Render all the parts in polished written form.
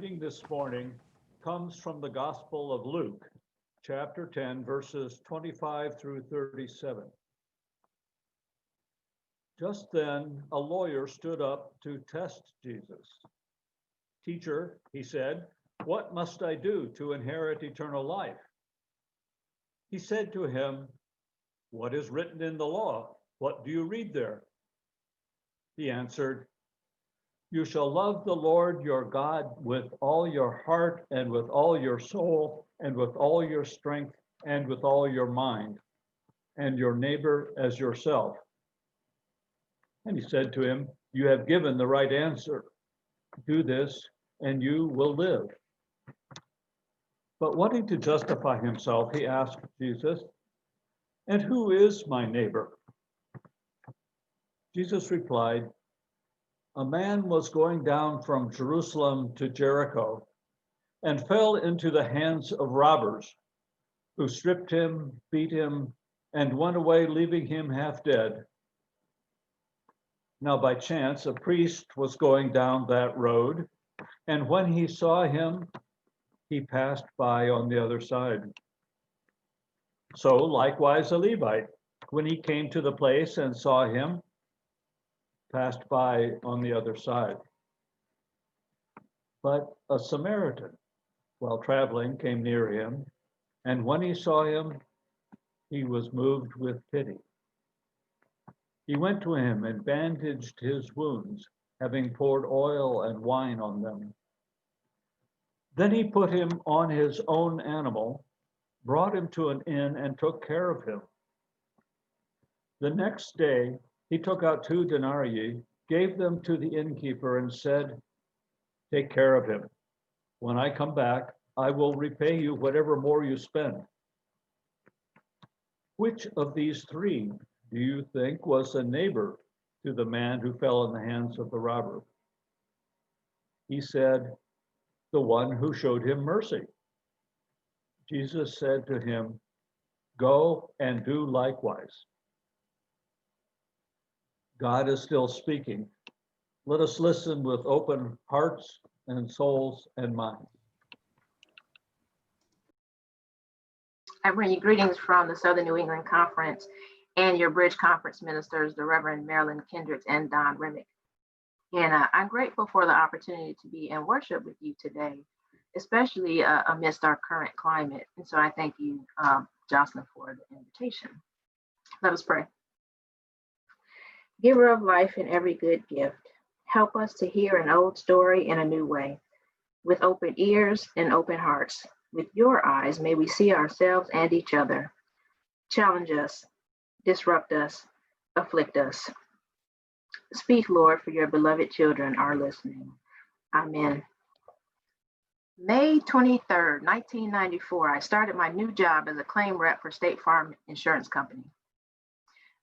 reading this morning comes from the Gospel of Luke, chapter 10, verses 25 through 37. Just then, a lawyer stood up to test Jesus. "Teacher," he said, "what must I do to inherit eternal life?" He said to him, "What is written in the law? What do you read there?" He answered, "You shall love the Lord your God with all your heart and with all your soul and with all your strength and with all your mind, and your neighbor as yourself." And he said to him, "You have given the right answer. Do this and you will live." But wanting to justify himself, he asked Jesus, "And who is my neighbor?" Jesus replied, "A man was going down from Jerusalem to Jericho and fell into the hands of robbers, who stripped him, beat him, and went away, leaving him half dead. Now, by chance, a priest was going down that road, and when he saw him, he passed by on the other side. So likewise a Levite, when he came to the place and saw him, passed by on the other side. But a Samaritan, while traveling, came near him, and when he saw him, he was moved with pity. He went to him and bandaged his wounds, having poured oil and wine on them. Then he put him on his own animal, brought him to an inn, and took care of him. The next day, he took out 2 denarii, gave them to the innkeeper, and said, "Take care of him. When I come back, I will repay you whatever more you spend." Which of these 3 do you think was a neighbor to the man who fell in the hands of the robber? He said, "The one who showed him mercy." Jesus said to him, "Go and do likewise." God is still speaking. Let us listen with open hearts and souls and minds. I bring you greetings from the Southern New England Conference and your Bridge Conference ministers, the Reverend Marilyn Kendricks and Don Remick. And I'm grateful for the opportunity to be in worship with you today, especially amidst our current climate. And so I thank you, Jocelyn, for the invitation. Let us pray. Giver of life and every good gift, help us to hear an old story in a new way, with open ears and open hearts. With your eyes, may we see ourselves and each other. Challenge us, disrupt us, afflict us. Speak, Lord, for your beloved children are listening. Amen. May 23rd, 1994, I started my new job as a claim rep for State Farm Insurance Company.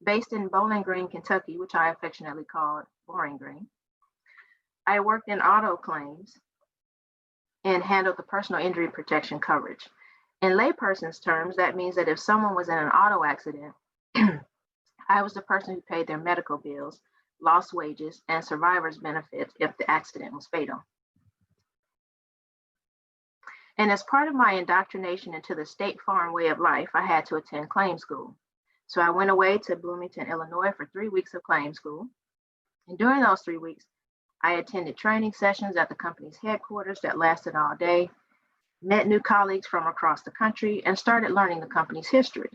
Based in Bowling Green, Kentucky, which I affectionately called Boring Green, I worked in auto claims and handled the personal injury protection coverage. In layperson's terms, that means that if someone was in an auto accident, I was the person who paid their medical bills, lost wages, and survivor's benefits if the accident was fatal. And as part of my indoctrination into the State Farm way of life, I had to attend claim school. So I went away to Bloomington, Illinois for 3 weeks of claim school. And during those 3 weeks, I attended training sessions at the company's headquarters that lasted all day, met new colleagues from across the country, and started learning the company's history.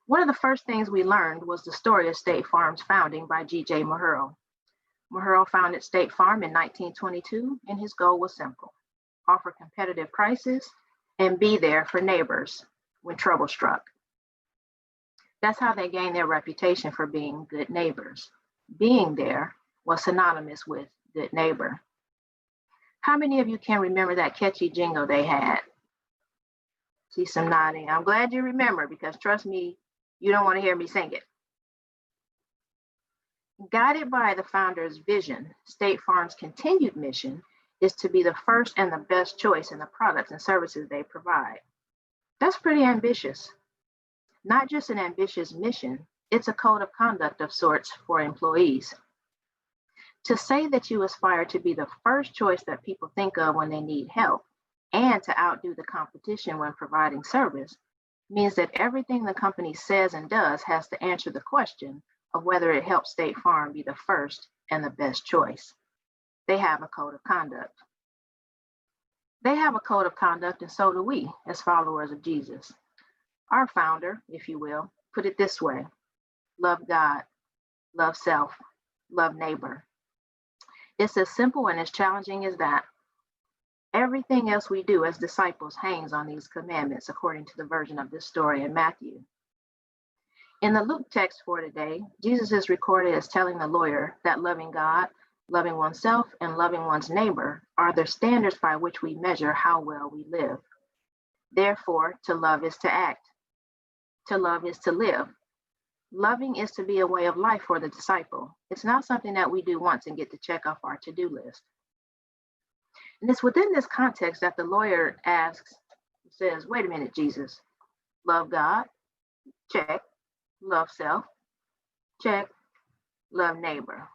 One of the first things we learned was the story of State Farm's founding by G.J. Mahuro. Mahuro founded State Farm in 1922, and his goal was simple: offer competitive prices and be there for neighbors when trouble struck. That's how they gained their reputation for being good neighbors. Being there was synonymous with good neighbor. How many of you can remember that catchy jingle they had? See some nodding. I'm glad you remember, because trust me, you don't want to hear me sing it. Guided by the founder's vision, State Farm's continued mission is to be the first and the best choice in the products and services they provide. That's pretty ambitious. Not just an ambitious mission, it's a code of conduct of sorts for employees. To say that you aspire to be the first choice that people think of when they need help and to outdo the competition when providing service means that everything the company says and does has to answer the question of whether it helps State Farm be the first and the best choice. They have a code of conduct. They have a code of conduct, and so do we as followers of Jesus. Our founder, if you will, put it this way: love God, love self, love neighbor. It's as simple and as challenging as that. Everything else we do as disciples hangs on these commandments, according to the version of this story in Matthew. In the Luke text for today, Jesus is recorded as telling the lawyer that loving God, loving oneself, and loving one's neighbor are the standards by which we measure how well we live. Therefore, to love is to act. To love is to live. Loving is to be a way of life for the disciple. It's not something that we do once and get to check off our to-do list. And it's within this context that the lawyer says, wait a minute, Jesus, love God, check, love self, check, love neighbor.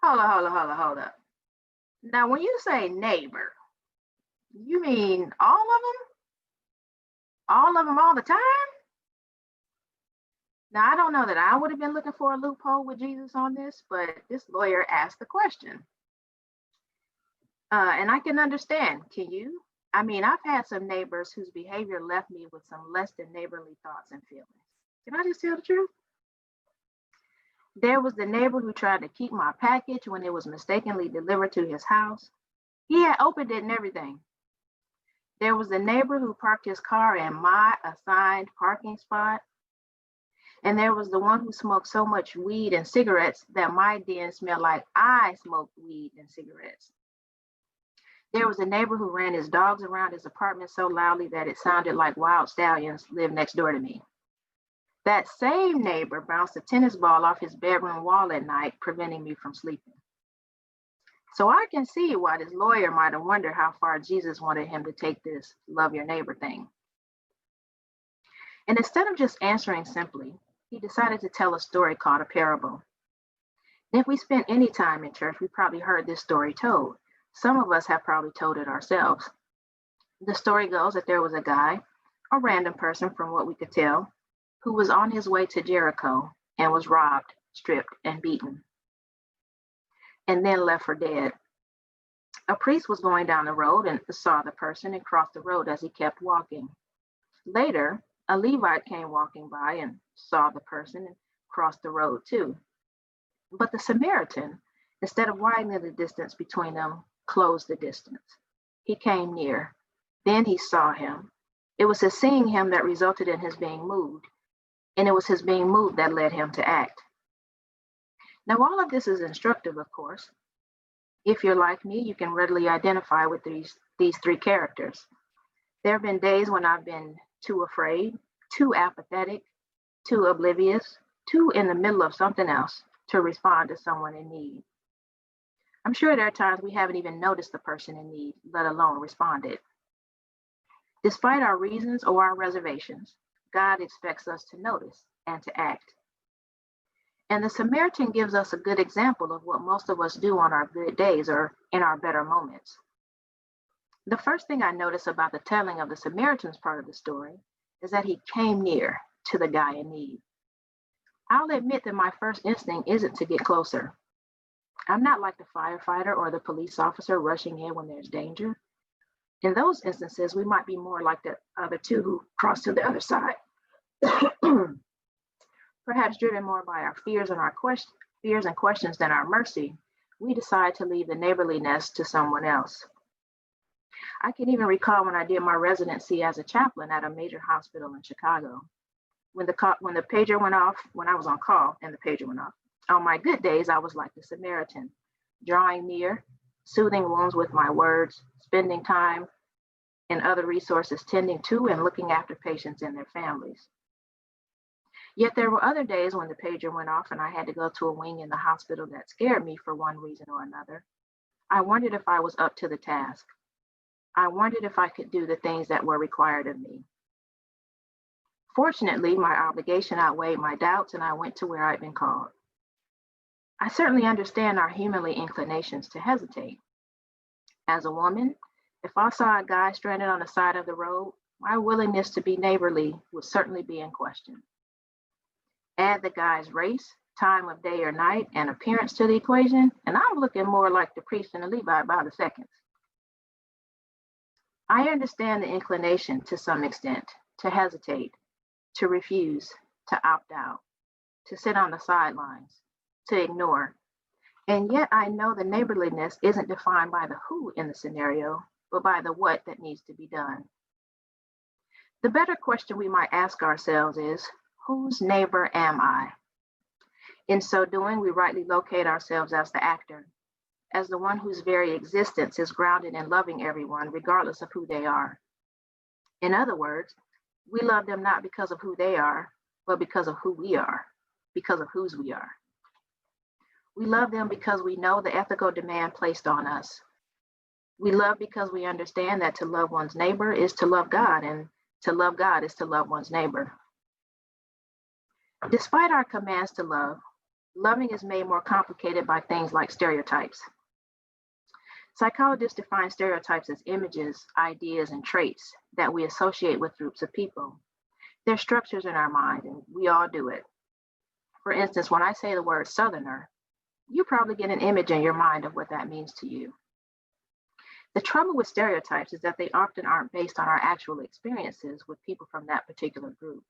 Hold up. Now, when you say neighbor, you mean all of them? All of them all the time? Now, I don't know that I would have been looking for a loophole with Jesus on this, but this lawyer asked the question. And I can understand, can you? I mean, I've had some neighbors whose behavior left me with some less than neighborly thoughts and feelings. Can I just tell the truth? There was the neighbor who tried to keep my package when it was mistakenly delivered to his house. He had opened it and everything. There was the neighbor who parked his car in my assigned parking spot. And there was the one who smoked so much weed and cigarettes that my den smelled like I smoked weed and cigarettes. There was a neighbor who ran his dogs around his apartment so loudly that it sounded like wild stallions lived next door to me. That same neighbor bounced a tennis ball off his bedroom wall at night, preventing me from sleeping. So I can see why this lawyer might have wondered how far Jesus wanted him to take this love your neighbor thing. And instead of just answering simply, he decided to tell a story called a parable. And if we spent any time in church, we probably heard this story told. Some of us have probably told it ourselves. The story goes that there was a guy, a random person from what we could tell, who was on his way to Jericho and was robbed, stripped, and beaten, and then left for dead. A priest was going down the road and saw the person and crossed the road as he kept walking. Later, a Levite came walking by and saw the person and crossed the road too. But the Samaritan, instead of widening the distance between them, closed the distance. He came near. Then he saw him. It was his seeing him that resulted in his being moved, and it was his being moved that led him to act. Now, all of this is instructive, of course. If you're like me, you can readily identify with these three characters. There have been days when I've been too afraid, too apathetic, too oblivious, too in the middle of something else to respond to someone in need. I'm sure there are times we haven't even noticed the person in need, let alone responded. Despite our reasons or our reservations, God expects us to notice and to act. And the Samaritan gives us a good example of what most of us do on our good days or in our better moments. The first thing I notice about the telling of the Samaritan's part of the story is that he came near to the guy in need. I'll admit that my first instinct isn't to get closer. I'm not like the firefighter or the police officer rushing in when there's danger. In those instances, we might be more like the other two who crossed to the other side. Perhaps driven more by our fears and questions than our mercy, we decide to leave the neighborliness to someone else. I can even recall when I did my residency as a chaplain at a major hospital in Chicago. When the pager went off, when I was on call and the pager went off, on my good days, I was like the Samaritan, drawing near, soothing wounds with my words, spending time and other resources tending to and looking after patients and their families. Yet there were other days when the pager went off and I had to go to a wing in the hospital that scared me for one reason or another. I wondered if I was up to the task. I wondered if I could do the things that were required of me. Fortunately, my obligation outweighed my doubts and I went to where I'd been called. I certainly understand our humanly inclinations to hesitate. As a woman, if I saw a guy stranded on the side of the road, my willingness to be neighborly would certainly be in question. Add the guy's race, time of day or night, and appearance to the equation, and I'm looking more like the priest and the Levite by the seconds. I understand the inclination to some extent to hesitate, to refuse, to opt out, to sit on the sidelines, to ignore. And yet I know the neighborliness isn't defined by the who in the scenario, but by the what that needs to be done. The better question we might ask ourselves is, whose neighbor am I? In so doing, we rightly locate ourselves as the actor, as the one whose very existence is grounded in loving everyone, regardless of who they are. In other words, we love them not because of who they are, but because of who we are, because of whose we are. We love them because we know the ethical demand placed on us. We love because we understand that to love one's neighbor is to love God, and to love God is to love one's neighbor. Despite our commands to love, loving is made more complicated by things like stereotypes. Psychologists define stereotypes as images, ideas, and traits that we associate with groups of people. They're structures in our mind, and we all do it. For instance, when I say the word Southerner, you probably get an image in your mind of what that means to you. The trouble with stereotypes is that they often aren't based on our actual experiences with people from that particular group.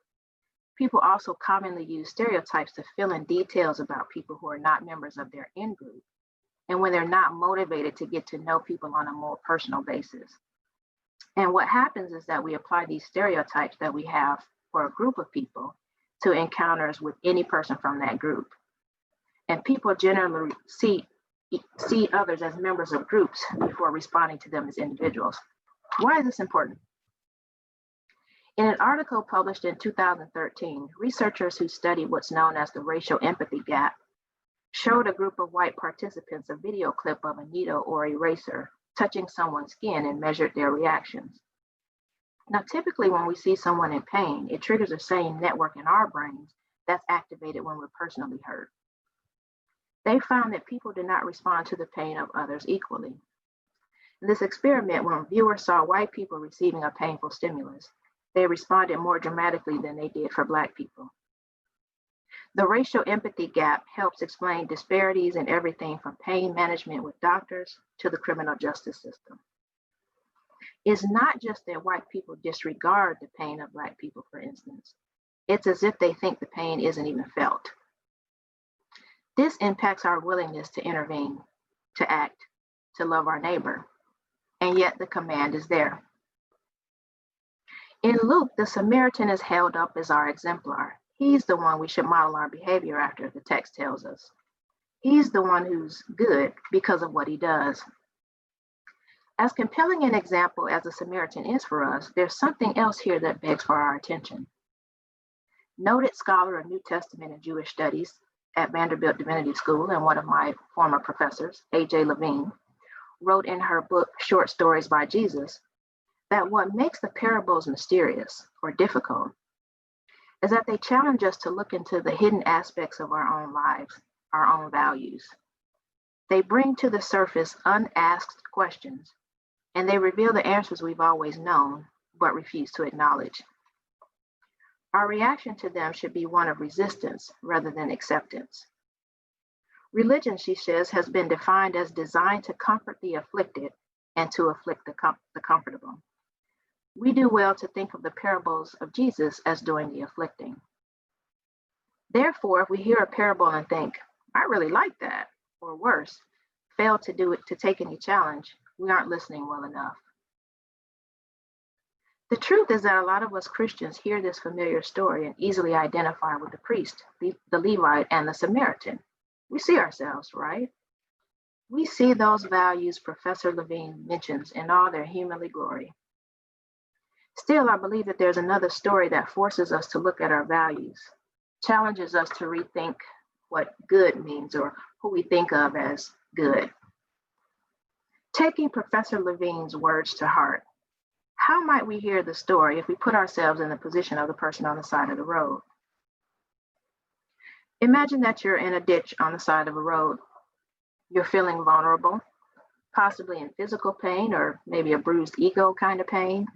People also commonly use stereotypes to fill in details about people who are not members of their in-group, and when they're not motivated to get to know people on a more personal basis. And what happens is that we apply these stereotypes that we have for a group of people to encounters with any person from that group. And people generally see others as members of groups before responding to them as individuals. Why is this important? In an article published in 2013, researchers who studied what's known as the racial empathy gap showed a group of white participants a video clip of a needle or eraser touching someone's skin and measured their reactions. Now, typically when we see someone in pain, it triggers the same network in our brains that's activated when we're personally hurt. They found that people did not respond to the pain of others equally. In this experiment, when viewers saw white people receiving a painful stimulus, they responded more dramatically than they did for Black people. The racial empathy gap helps explain disparities in everything from pain management with doctors to the criminal justice system. It's not just that white people disregard the pain of Black people, for instance. It's as if they think the pain isn't even felt. This impacts our willingness to intervene, to act, to love our neighbor, and yet the command is there. In Luke, the Samaritan is held up as our exemplar. He's the one we should model our behavior after, the text tells us. He's the one who's good because of what he does. As compelling an example as the Samaritan is for us, there's something else here that begs for our attention. Noted scholar of New Testament and Jewish studies at Vanderbilt Divinity School and one of my former professors, A.J. Levine, wrote in her book, Short Stories by Jesus, that what makes the parables mysterious or difficult is that they challenge us to look into the hidden aspects of our own lives, our own values. They bring to the surface unasked questions, and they reveal the answers we've always known, but refuse to acknowledge. Our reaction to them should be one of resistance rather than acceptance. Religion, she says, has been defined as designed to comfort the afflicted and to afflict the comfortable. We do well to think of the parables of Jesus as doing the afflicting. Therefore, if we hear a parable and think, I really like that, or worse, fail to take any challenge, we aren't listening well enough. The truth is that a lot of us Christians hear this familiar story and easily identify with the priest, the Levite, and the Samaritan. We see ourselves, right? We see those values Professor Levine mentions in all their humanly glory. Still, I believe that there's another story that forces us to look at our values, challenges us to rethink what good means or who we think of as good. Taking Professor Levine's words to heart, how might we hear the story if we put ourselves in the position of the person on the side of the road? Imagine that you're in a ditch on the side of a road. You're feeling vulnerable, possibly in physical pain or maybe a bruised ego kind of pain.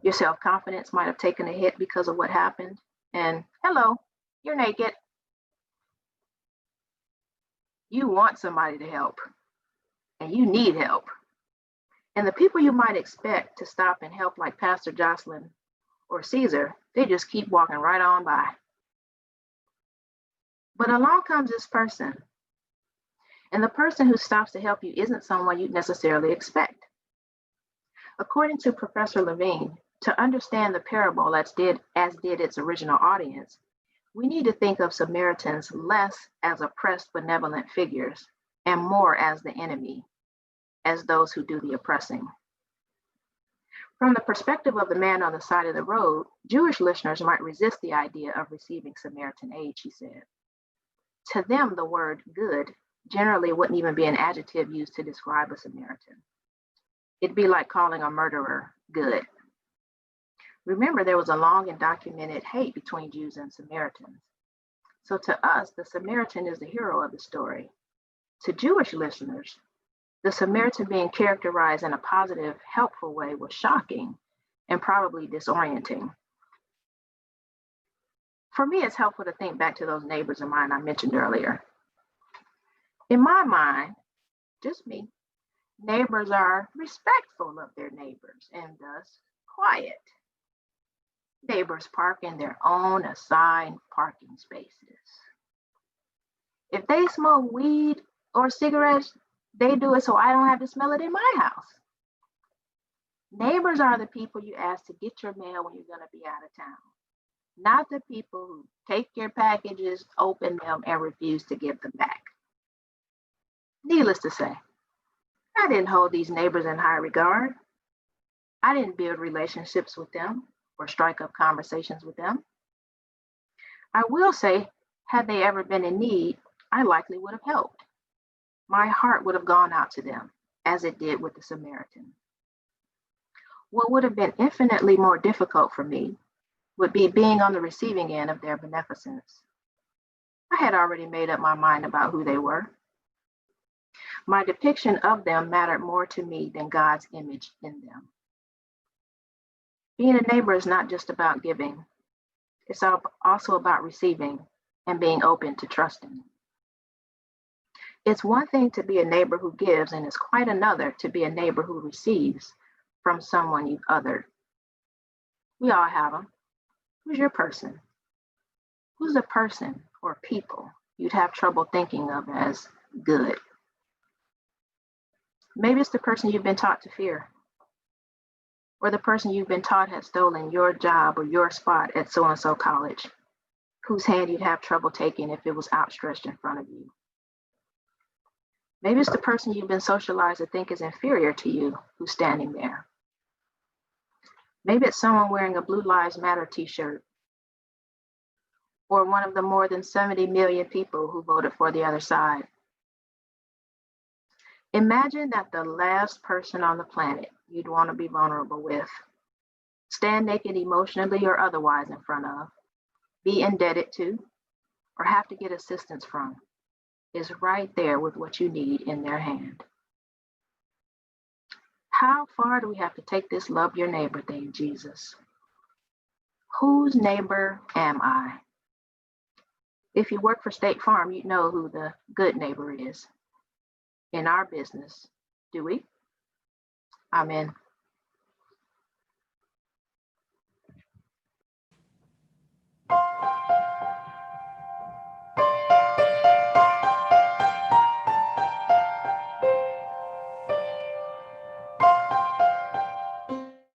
Your self-confidence might have taken a hit because of what happened. And hello, you're naked. You want somebody to help, and you need help. And the people you might expect to stop and help, like Pastor Jocelyn or Caesar, they just keep walking right on by. But along comes this person, and the person who stops to help you isn't someone you'd necessarily expect. According to Professor Levine, to understand the parable as did its original audience, we need to think of Samaritans less as oppressed benevolent figures and more as the enemy, as those who do the oppressing. From the perspective of the man on the side of the road, Jewish listeners might resist the idea of receiving Samaritan aid, she said. To them, the word good generally wouldn't even be an adjective used to describe a Samaritan. It'd be like calling a murderer good. Remember, there was a long and documented hate between Jews and Samaritans. So to us, the Samaritan is the hero of the story. To Jewish listeners, the Samaritan being characterized in a positive, helpful way was shocking and probably disorienting. For me, it's helpful to think back to those neighbors of mine I mentioned earlier. In my mind, just me, neighbors are respectful of their neighbors and thus quiet. Neighbors park in their own assigned parking spaces. If they smoke weed or cigarettes, they do it so I don't have to smell it in my house. Neighbors are the people you ask to get your mail when you're going to be out of town, not the people who take your packages, open them, and refuse to give them back. Needless to say, I didn't hold these neighbors in high regard. I didn't build relationships with them or strike up conversations with them. I will say, had they ever been in need, I likely would have helped. My heart would have gone out to them, as it did with the Samaritan. What would have been infinitely more difficult for me would be being on the receiving end of their beneficence. I had already made up my mind about who they were. My depiction of them mattered more to me than God's image in them. Being a neighbor is not just about giving. It's also about receiving and being open to trusting. It's one thing to be a neighbor who gives, and it's quite another to be a neighbor who receives from someone you've othered. We all have them. Who's your person? Who's a person or people you'd have trouble thinking of as good? Maybe it's the person you've been taught to fear, or the person you've been taught has stolen your job or your spot at so-and-so college, whose hand you'd have trouble taking if it was outstretched in front of you. Maybe it's the person you've been socialized to think is inferior to you who's standing there. Maybe it's someone wearing a Blue Lives Matter t-shirt, or one of the more than 70 million people who voted for the other side. Imagine that the last person on the planet you'd want to be vulnerable with, stand naked emotionally or otherwise in front of, be indebted to, or have to get assistance from, is right there with what you need in their hand. How far do we have to take this love your neighbor thing, Jesus? Whose neighbor am I? If you work for State Farm, you know who the good neighbor is. In our business, do we? Amen.